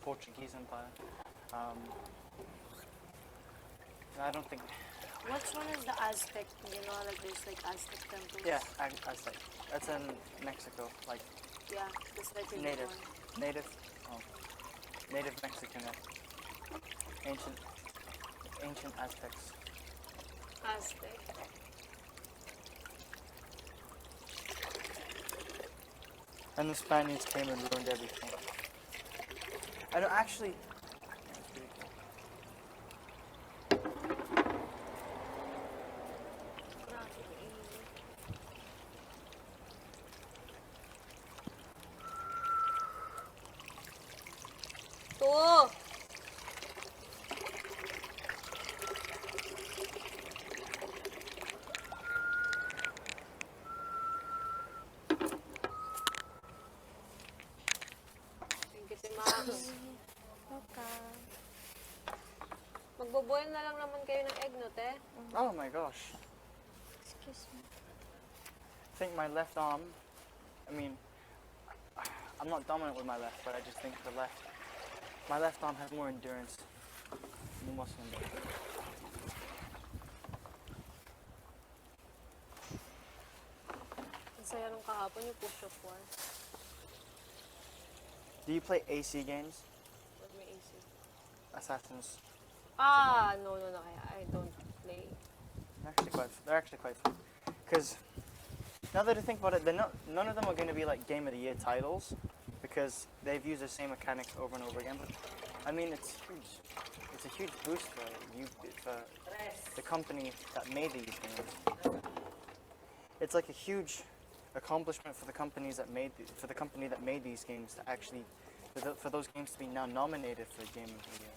Portuguese Empire. I don't think. Which one is the Aztec? You know, like there's like Aztec temples. Yeah, Aztec. That's in Mexico, like Yeah, that's like a native, one. native, oh, native Mexican, ancient Aztecs. Aztec. And the Spaniards came and ruined everything. I don't actually. That's pretty cool. To! Thank you si Max. Okay. Magboboil na lang naman kayo ng egg, no, te? Oh my gosh. Excuse me. I think my left arm. I mean, I'm not dominant with my left, but I just think my left arm has more endurance. More muscle endurance. Ang saya nung kahapon yung push-up one. Do you play AC games? What may AC? Assassins. Ah, no, I don't play. They're actually quite fun. Because now that I think about it, none of them are going to be like Game of the Year titles because they've used the same mechanics over and over again. But I mean, it's huge. It's a huge boost for the company that made these games. It's like a huge accomplishment for the companies that made for the company that made these games to actually for those games to be now nominated for Game of the Year.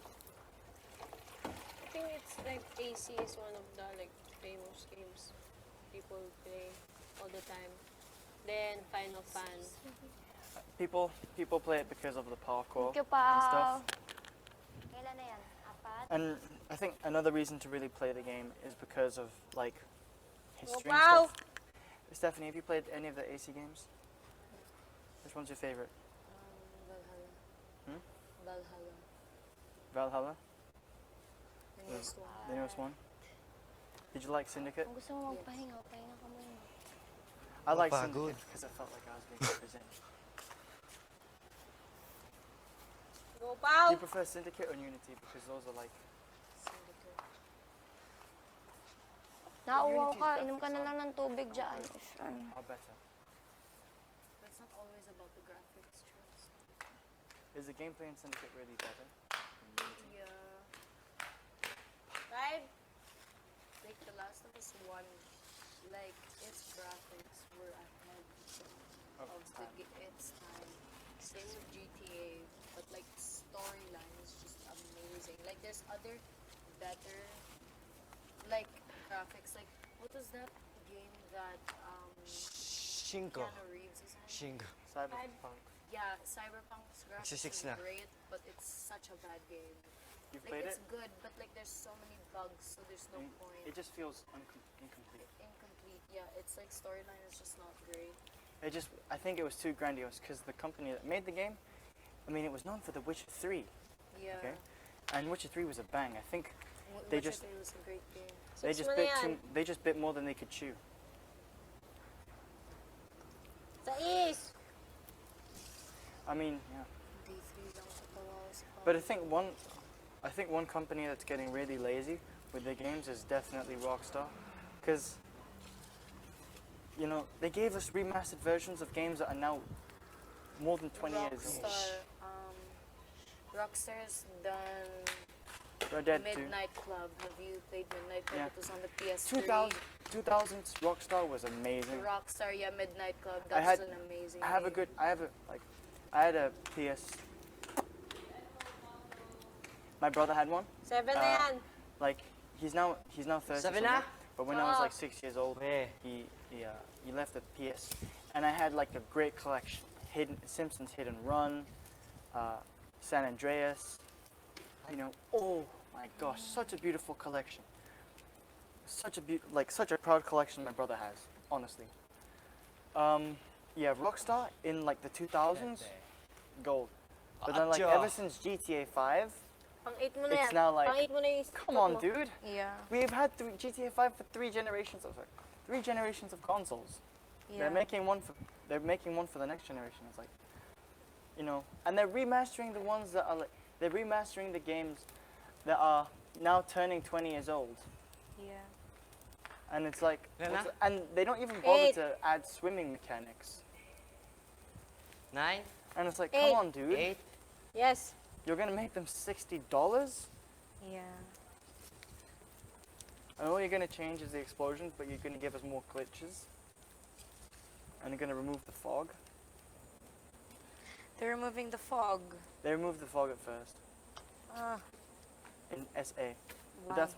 I think it's like AC is one of the like famous games people play all the time. Then Final Fan. People play it because of the parkour Thank you, and stuff. Pao. Kailan na yan? Apat? And I think another reason to really play the game is because of like history and wow. stuff. Stephanie, have you played any of the AC games? Which one's your favorite? Valhalla. Hmm? Valhalla. Valhalla? The newest one. The newest one? Did you like Syndicate? Kung gusto mo magpahinga, pahinga ka muna. I like Pagod. Syndicate because I felt like I was being represented. Go, Do Pao! you prefer Syndicate or Unity? Because those are like... Syndicate. Nauuwaw ka, inom ka na lang ng tubig dyan. Are better. But it's not always about the graphics, trust. Is the gameplay in Syndicate really better than Unity? Yeah. Right? Like The Last of Us 1, like its graphics were ahead of its time. Same with GTA, but like storyline is just amazing. Like there's other better like graphics. Like what was that game that Shinko. Keanu Reeves is in? Shinko. Cyberpunk. Yeah, Cyberpunk's graphics 66 is na. great, but it's such a bad game. You've Like played it's it? good, but like there's so many bugs, so there's no point. It just feels incomplete. Incomplete. Yeah, it's like storyline is just not great. I think it was too grandiose because the company that made the game, I mean, it was known for The Witcher 3, Yeah. okay? And Witcher 3 was a bang. I think they Witcher just- 3 was a great game. they just bit more than they could chew. Sais! I mean, yeah. D3 lang sa kawawa. But I think one company that's getting really lazy with their games is definitely Rockstar, because you know they gave us remastered versions of games that are now more than 20 years old. Rockstar's done Red Dead 2. Midnight Club. Have you played Midnight Club? Yeah. It was on the PS3. 2000s Rockstar was amazing. Rockstar, yeah, Midnight Club. I That's had- an amazing I had a PS. My brother had one. 7 na Uh, yan. Like he's now 30. Sabi something, na? But when I was like 6 years old, Eh. he left the PS, and I had like a great collection: Simpsons Hidden Run, San Andreas. You know, oh my gosh, such a beautiful collection. Such a proud collection my brother has, honestly. Yeah, Rockstar in like the 2000s, gold. But then, like, Atcha. ever since GTA 5, Pang-8 mo na it's yan. now like, Pang-8 mo na yung come spot on, mo. dude. Yeah. We've had GTA 5 for 3 generations. Oh, sorry, 3 generations of consoles. Yeah. They're making one for the next generation. It's like, you know, and they're remastering the ones that are like, they're remastering the games that are now turning 20 years old. Yeah. And it's like, Lana? and they don't even bother 8. to add swimming mechanics. 9, And it's like, 8. come on, dude. 8. Yes. You're gonna make them $60, Yeah. and all you're gonna change is the explosions, but you're gonna give us more glitches, and you're gonna remove the fog. They're removing the fog. They removed the fog at first Ah. in SA. Why? But that's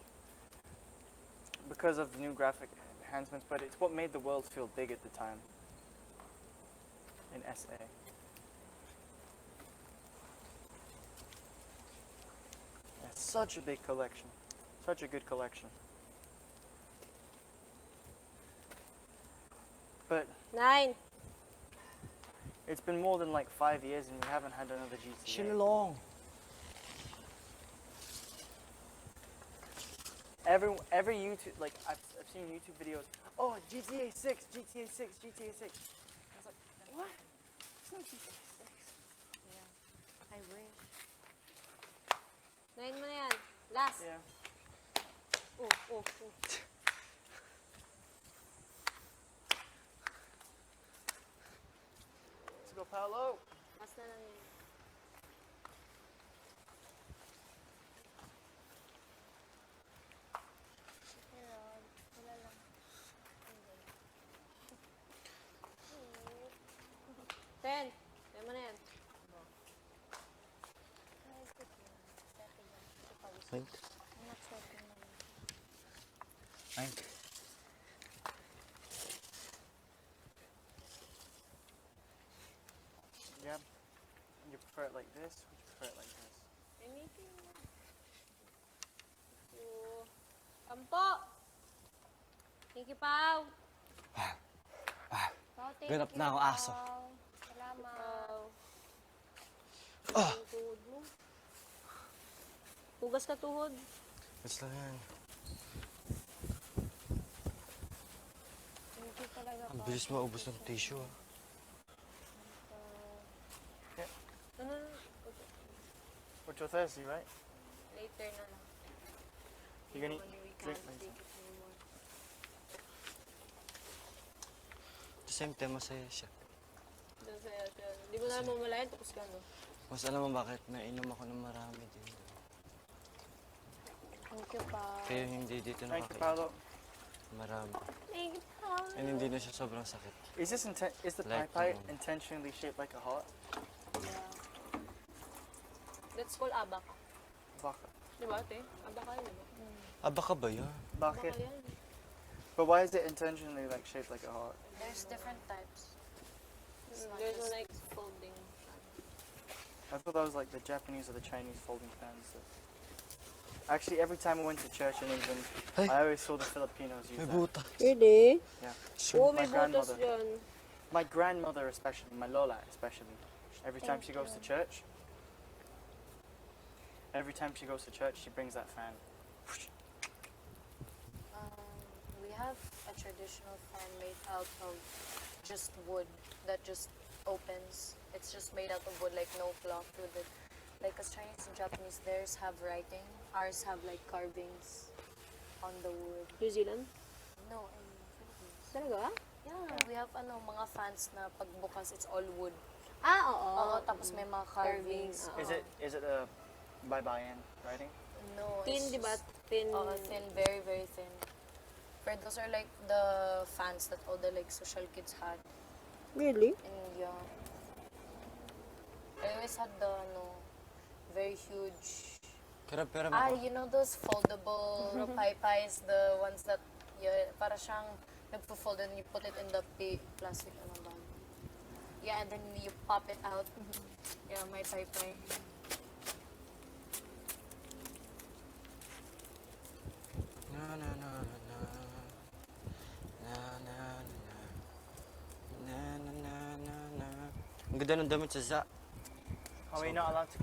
because of the new graphic enhancements, but it's what made the world feel big at the time in SA. Yeah, such a big collection. Such a good collection. But 9. it's been more than like 5 years and we haven't had another GTA. Sinulong. Every YouTube, like I've seen YouTube videos. Oh, GTA 6, GTA 6, GTA 6. I was like, what? It's not GTA 6. I wish. 9 mo na yan. Last. Yeah. Oh. Let's go, Paolo. Last na lang yun. Wala lang. 10. 10 mo na yan. Wait. I'm not sweating naman. 9. Yeah. You prefer it like this? Or you prefer it like this? Anything. So, Ampo. Thank you, Pao. Wow, thank Ganap you, na ako, aso. Pao. Salamat. Pao. Ah. Yung tuhod mo. Hugas ka tuhod. Wait lang yan. Thank you talaga, Ang Pao. bilis maubos ng tissue ah. No. But you're thirsty, right? Later na lang. You're gonna When we drink can't later. take it anymore. The same time masaya siya. Doon sa'yo. Hindi mo na mamalayan, tapos ka, no? Mas alam mo bakit nainom ako ng marami din. Thank you, Pao. Kaya hindi dito Thank you, nakakain. Paolo. Marami. Thank you, Pao. And hindi na siya sobrang sakit. Is the Like, pie intentionally shaped like a heart? Yeah. That's called abaka. Baka. Di ba, ate? Abaka yun, di ba? Aba ka ba yan? Abaka Bakit? yan. But why is it intentionally like shaped like a heart? There's different types. There's no like folding. I thought that was like the Japanese or the Chinese folding pans. Actually, every time I went to church in England, Hey. I always saw the Filipinos use May that. butas. Really? Yeah. Oo, My may butas grandmother. dyan. My grandmother especially, my Lola especially, every time she goes to church, she brings that fan. We have a traditional fan made out of just wood that just opens. It's just made out of wood, like no cloth with it. Like as Chinese and Japanese, theirs have writing. Ours have like carvings on the wood. New Zealand? No, in Philippines. Talaga? Yeah, we have mga fans na pagbukas, it's all wood. Ah, oo. Oo, tapos may mga carvings. Carving, Is it a bye-bye writing? No, Thin, it's di ba? just- Thin. thin, very, very thin. But those are like the fans that all the like social kids had Really? in India. I always had the very huge. Pero You know those foldable pies, the ones that para siyang nagpo-fold and you put it in the plastic bag. Yeah, and then you pop it out. Yeah, my pie. Na na na na na. Na na na na. Na na na na na. Ang ganda ng damit sa Za. Are we not allowed to